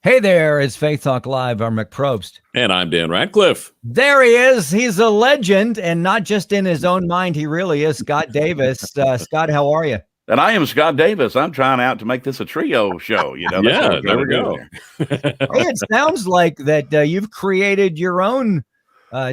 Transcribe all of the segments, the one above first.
Hey there, it's Faith Talk Live. I'm Rick Probst. And I'm Dan Radcliffe. There he is. He's a legend, and not just in his own mind. He really is. Scott Davis. Scott, how are you? And I am Scott Davis. I'm trying out to make this a trio show. You know, yeah, there we go. Hey, it sounds like that you've created your own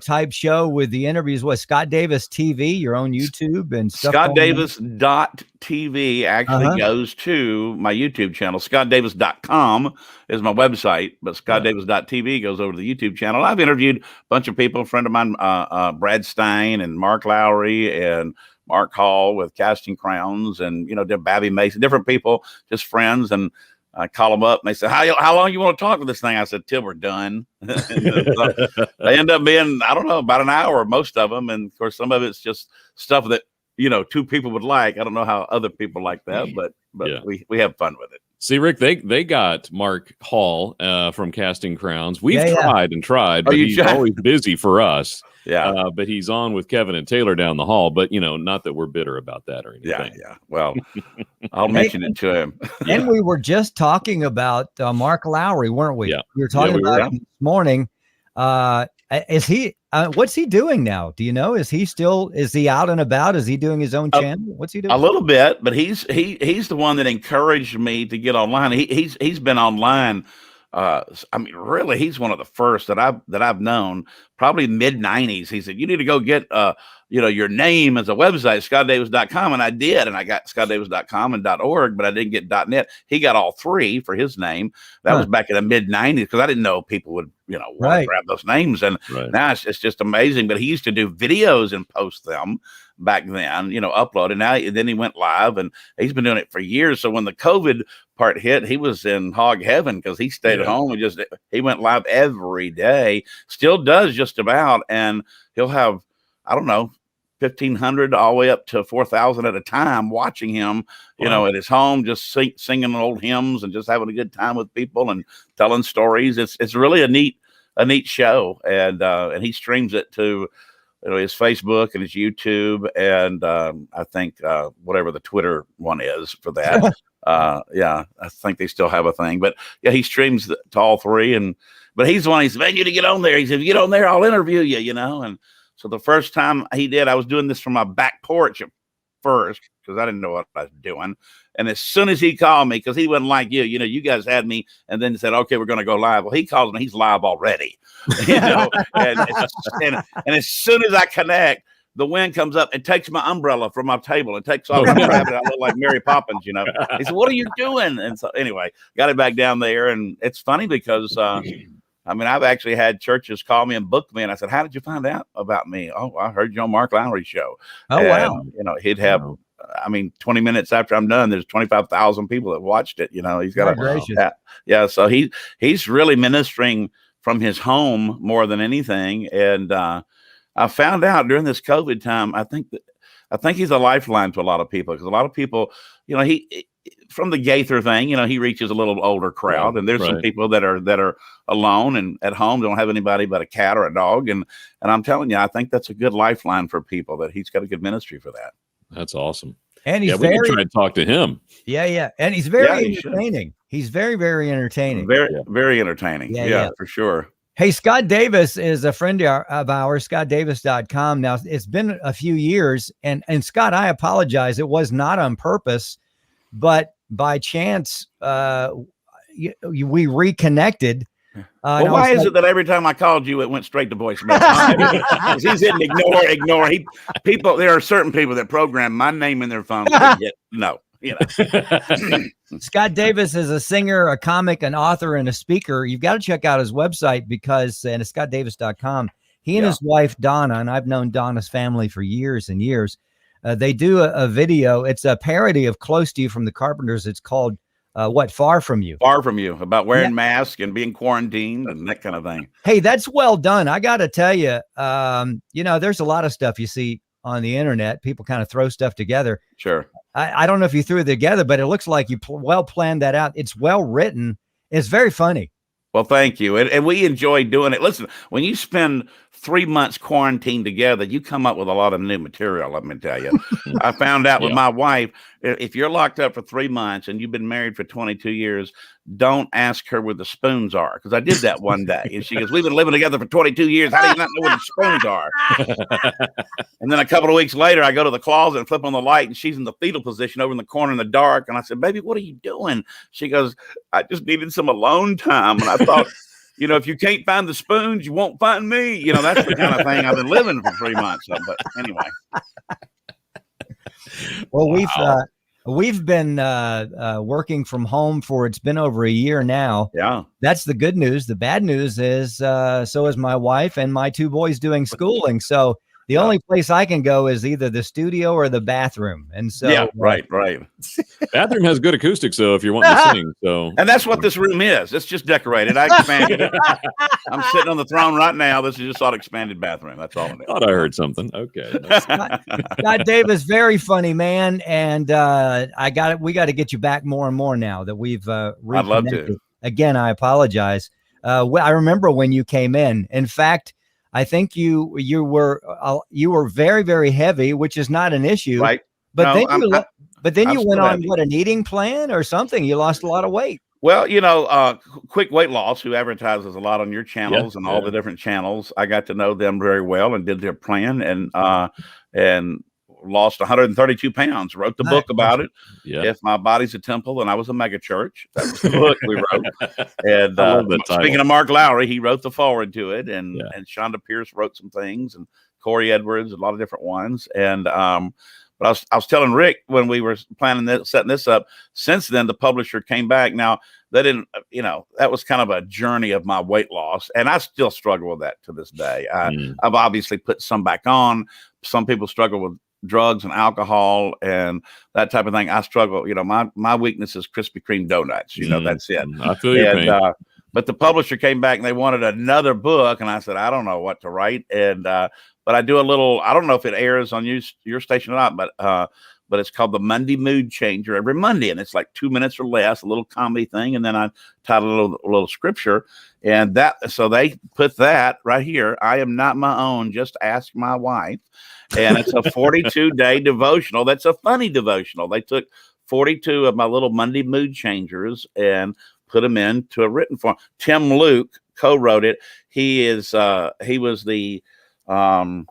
type show with the interviews. What, Scott Davis TV, your own YouTube and stuff? ScottDavis.tv actually goes to my YouTube channel. ScottDavis.com is my website, but ScottDavis.tv goes over to the YouTube channel. I've interviewed a bunch of people, a friend of mine, Brad Stein and Mark Lowry and Mark Hall with Casting Crowns, and Babby Mason, different people, just friends. And I call them up and they say, how long you want to talk with this thing? I said, till we're done. So they end up being, I don't know, about an hour, most of them. And of course, some of it's just stuff that, two people would like. I don't know how other people like that, but yeah, we have fun with it. See, Rick, they got Mark Hall from Casting Crowns. We've tried and tried, but he's always busy for us. Yeah. But he's on with Kevin and Taylor down the hall. But, not that we're bitter about that or anything. Yeah. Well, I'll mention it to him. And we were just talking about Mark Lowry, weren't we? Yeah. We were talking about him this morning. Is he? What's he doing now? Do you know? Is he out and about? Is he doing his own channel? What's he doing? A little bit, but he's the one that encouraged me to get online. He's been online. Really, he's one of the first that I've known, probably mid-90s. He said, you need to go get your name as a website, ScottDavis.com. And I did, and I got ScottDavis.com and .org, but I didn't get .net. He got all three for his name. That was back in the mid-90s, because I didn't know people would want to grab those names. And now it's just amazing. But he used to do videos and post them back then, upload. And then he went live, and he's been doing it for years. So when the COVID part hit, he was in hog heaven, because he stayed at home and he went live every day, still does just about. And he'll have, I don't know, 1,500 all the way up to 4,000 at a time watching him, at his home, just singing old hymns and just having a good time with people and telling stories. It's really a neat show. And he streams it to his Facebook and his YouTube, and I think whatever the Twitter one is for that. I think they still have a thing, but yeah, he streams to all three. But he's the one. He said, "Man, you need to get on there." He said, "If you get on there, I'll interview you." And so the first time he did, I was doing this from my back porch at first, because I didn't know what I was doing. And as soon as he called me, because he wasn't like you guys had me and then said, okay, we're going to go live. Well, he calls me, he's live already, and as soon as I connect, the wind comes up and takes my umbrella from my table and takes off. I look like Mary Poppins, He said, "What are you doing?" And so anyway, got it back down there. And it's funny because, I've actually had churches call me and book me, and I said, "How did you find out about me?" "Oh, I heard you on Mark Lowry's show." Oh, and, wow. He'd have, 20 minutes after I'm done, there's 25,000 people that watched it. He's got so he's really ministering from his home more than anything. And I found out during this COVID time, I think he's a lifeline to a lot of people, because a lot of people, he from the Gaither thing, he reaches a little older crowd, and there's some people that are alone and at home, don't have anybody but a cat or a dog. And I'm telling you, I think that's a good lifeline for people, that he's got a good ministry for that. That's awesome. And he's we can try and talk to him. Yeah. And he's very entertaining. He's very, very entertaining. Very entertaining. Yeah, for sure. Hey, Scott Davis is a friend of ours, ScottDavis.com. Now, it's been a few years, and Scott, I apologize. It was not on purpose, but by chance, we reconnected. Why is it that every time I called you, it went straight to voicemail? He's hitting ignore. There are certain people that program my name in their phone. No. Scott Davis is a singer, a comic, an author, and a speaker. You've got to check out his website, because, and it's ScottDavis.com. He and his wife, Donna, and I've known Donna's family for years and years. They do a video. It's a parody of Close to You from the Carpenters. It's called Far From You. Far From You, about wearing masks and being quarantined and that kind of thing. Hey, that's well done. I got to tell you, there's a lot of stuff you see on the internet. People kind of throw stuff together. Sure. I don't know if you threw it together, but it looks like you well planned that out. It's well written. It's very funny. Well, thank you. And we enjoy doing it. Listen, when you spend 3 months quarantined together, you come up with a lot of new material, let me tell you. I found out with my wife, if you're locked up for 3 months and you've been married for 22 years, don't ask her where the spoons are. Because I did that one day. And she goes, we've been living together for 22 years. How do you not know where the spoons are? And then a couple of weeks later, I go to the closet and flip on the light, and she's in the fetal position over in the corner in the dark. And I said, baby, what are you doing? She goes, I just needed some alone time. And I thought, if you can't find the spoons, you won't find me. That's the kind of thing I've been living for 3 months. But anyway. Well, we've been working from home it's been over a year now. Yeah. That's the good news. The bad news is so is my wife and my 2 boys doing schooling. So the only place I can go is either the studio or the bathroom. And so right. Bathroom has good acoustics though, if you're wanting to sing. So and that's what this room is. It's just decorated. I expanded it. I'm sitting on the throne right now. This is just an expanded bathroom. That's all it is. Thought I heard something. Okay. Scott Davis, very funny man. And we got to get you back more and more now that we've reconnected. I'd love to. Again, I apologize. I remember when you came in. In fact, I think you were very, very heavy, which is not an issue. Right. But then you went on an eating plan or something. You lost a lot of weight. Well, Quick Weight Loss, who advertises a lot on your channels and all the different channels, I got to know them very well and did their plan and lost 132 pounds, wrote the book about it. Yeah. If My Body's a Temple and I Was a Mega Church. That was the book we wrote. And speaking of Mark Lowry, he wrote the forward to it. And Shonda Pierce wrote some things, and Corey Edwards, a lot of different ones. And but I was telling Rick when we were setting this up, since then, the publisher came back. Now, they didn't, that was kind of a journey of my weight loss. And I still struggle with that to this day. I've obviously put some back on. Some people struggle with drugs and alcohol and that type of thing. I struggle. My weakness is Krispy Kreme donuts. That's it. I feel your pain. But the publisher came back and they wanted another book, and I said, I don't know what to write. And but I do a little. I don't know if it airs on your station or not, but it's called the Monday Mood Changer every Monday, and it's like 2 minutes or less, a little comedy thing, and then I title a little scripture, and so they put that right here. I am not my own. Just ask my wife. And it's a 42-day devotional. That's a funny devotional. They took 42 of my little Monday mood changers and put them into a written form. Tim Luke co-wrote it. He was the, I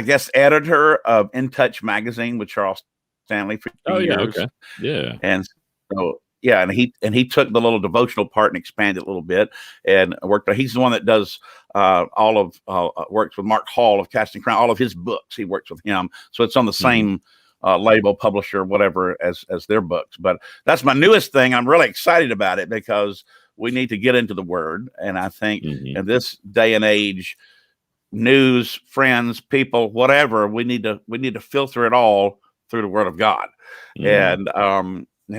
guess, editor of In Touch magazine with Charles Stanley for years. Okay. Yeah. And so, and he took the little devotional part and expanded it a little bit and worked. He's the one that does works with Mark Hall of Casting Crown. All of his books, he works with him. So it's on the same label, publisher, whatever, as their books. But that's my newest thing. I'm really excited about it because we need to get into the Word. And I think in this day and age, news, friends, people, whatever, we need to filter it all through the Word of God. And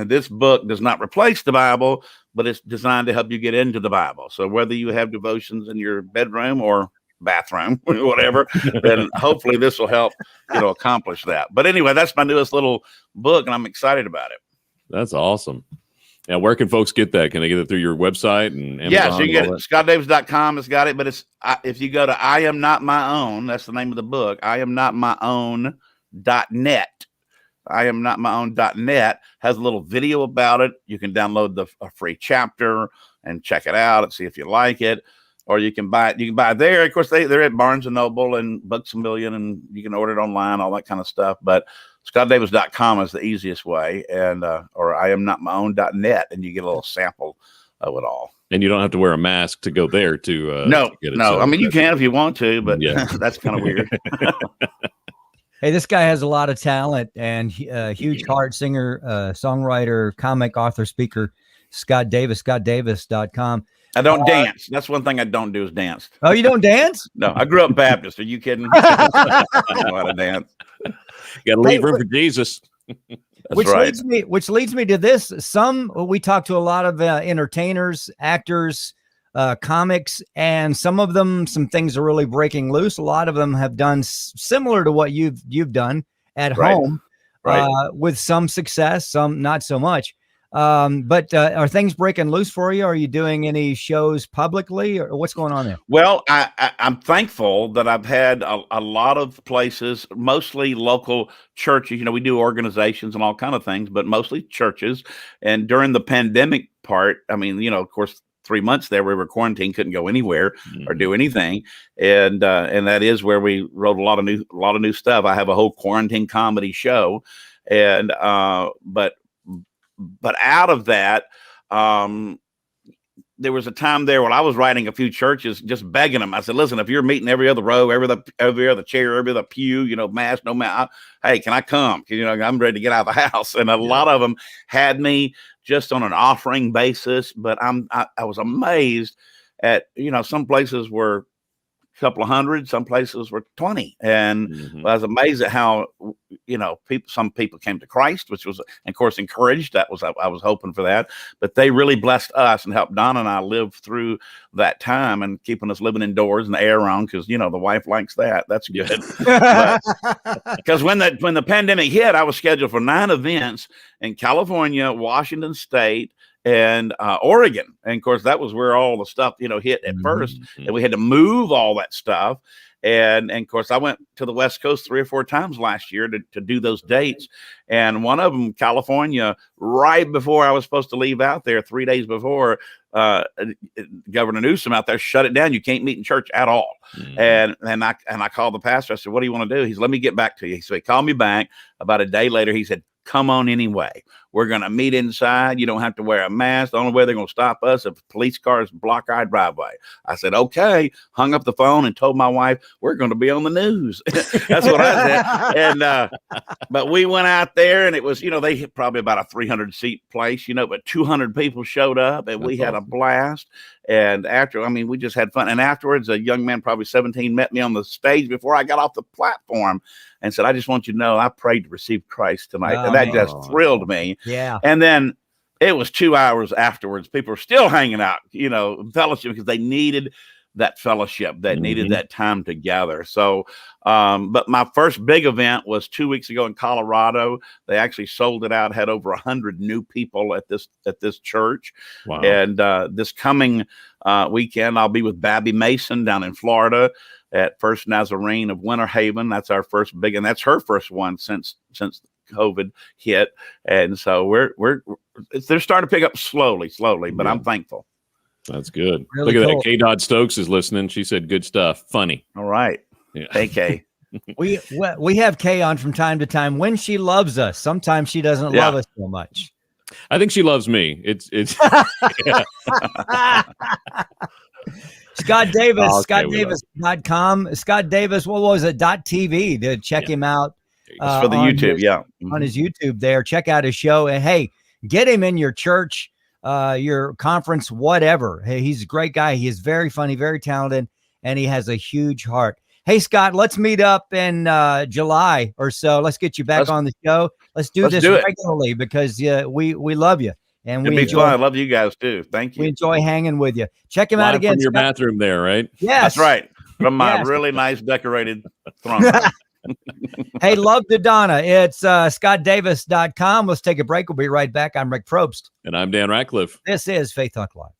this book does not replace the Bible, but it's designed to help you get into the Bible. So whether you have devotions in your bedroom or bathroom, whatever, then hopefully this will help, accomplish that. But anyway, that's my newest little book, and I'm excited about it. That's awesome. Now, where can folks get that? Can they get it through your website and Amazon? Yeah, so you can get it. ScottDavis.com has got it, but it's if you go to I Am Not My Own, that's the name of the book. I Am Not My Own.net. I Am Not My Own.net has a little video about it. You can download a free chapter and check it out and see if you like it. Or you can buy it. You can buy it there. Of course, they're at Barnes and Noble and Books A Million, and you can order it online, all that kind of stuff. But ScottDavis.com is the easiest way, and or I Am Not My Own.net, and you get a little sample of it all. And you don't have to wear a mask to go there to get it. No. I mean, you can if you want to, but that's kind of weird. Hey, this guy has a lot of talent and huge heart, singer, songwriter, comic, author, speaker, Scott Davis, ScottDavis.com. I don't dance. That's one thing I don't do is dance. Oh, you don't dance? No, I grew up Baptist. Are you kidding? I don't know how to dance. Got to leave room for Jesus. Which leads me to this. We talk to a lot of entertainers, actors, comics, and some of them, some things are really breaking loose. A lot of them have done similar to what you've done at home, with some success, some not so much. But are things breaking loose for you? Are you doing any shows publicly, or what's going on there? Well, I'm thankful that I've had a lot of places, mostly local churches. We do organizations and all kind of things, but mostly churches. And during the pandemic part. I mean, of course, 3 months there we were quarantined, couldn't go anywhere or do anything, and that is where we wrote a lot of new stuff. I have a whole quarantine comedy show, and but out of that, there was a time there when I was writing a few churches, just begging them. I said, listen, if you're meeting every other row, every other chair, every other pew, mask, no mask, hey, can I come? I'm ready to get out of the house. And a lot of them had me just on an offering basis, but I was amazed at, some places were couple of hundred, some places were 20, and I was amazed at how some people came to Christ, which was, of course, encouraged. I was hoping for that, but they really blessed us and helped Donna and I live through that time and keeping us living indoors and the air on, because the wife likes that. That's good. Because when the pandemic hit, I was scheduled for 9 events in California, Washington State, and Oregon. And of course, that was where all the stuff, hit at first, and we had to move all that stuff. And of course, I went to the West Coast 3 or 4 times last year to do those dates. And one of them, California, right before I was supposed to leave out there, 3 days before, Governor Newsom out there shut it down. You can't meet in church at all. And I called the pastor. I said, what do you want to do? He said, let me get back to you. He said, he called me back. About a day later, he said, come on anyway. We're going to meet inside. You don't have to wear a mask. The only way they're going to stop us if police cars block our driveway. I said, okay. Hung up the phone and told my wife, we're going to be on the news. That's what I said. And but we went out there, and it was, they hit probably about a 300 seat place, but 200 people showed up, and we had a blast. And we just had fun. And afterwards, a young man, probably 17, met me on the stage before I got off the platform and said, I just want you to know I prayed to receive Christ tonight. And that just thrilled me. Yeah. And then it was 2 hours afterwards. People were still hanging out, fellowship, because they needed that fellowship, that needed that time together. So, but my first big event was 2 weeks ago in Colorado. They actually sold it out, had over 100 new people at this church. Wow. And this coming weekend, I'll be with Babby Mason down in Florida at First Nazarene of Winter Haven. That's our first big, and that's her first one since COVID hit. And so they're starting to pick up slowly, but I'm thankful. That's good. Really Look at cool. that. K. Dodd Stokes is listening. She said, good stuff. Funny. All right. Yeah. Hey, Kay. We have Kay on from time to time when she loves us. Sometimes she doesn't love us so much. I think she loves me. It's Scott Davis, okay, scottdavis.com. Scott Davis, what was it? .tv to check him out. For the YouTube, on his YouTube there. Check out his show. And hey, get him in your church, your conference, whatever. Hey, he's a great guy. He is very funny, very talented, and he has a huge heart. Hey, Scott, let's meet up in July or so. Let's get you back on the show. Let's do this regularly, because we love you. And we enjoy. I love you guys too. Thank you. We enjoy hanging with you. Check him out again. From your bathroom there, right? Yes. That's right. From my really nice decorated throne room. Hey, love to Donna. It's scottdavis.com. Let's take a break. We'll be right back. I'm Rick Probst. And I'm Dan Ratcliffe. This is Faith Talk Live.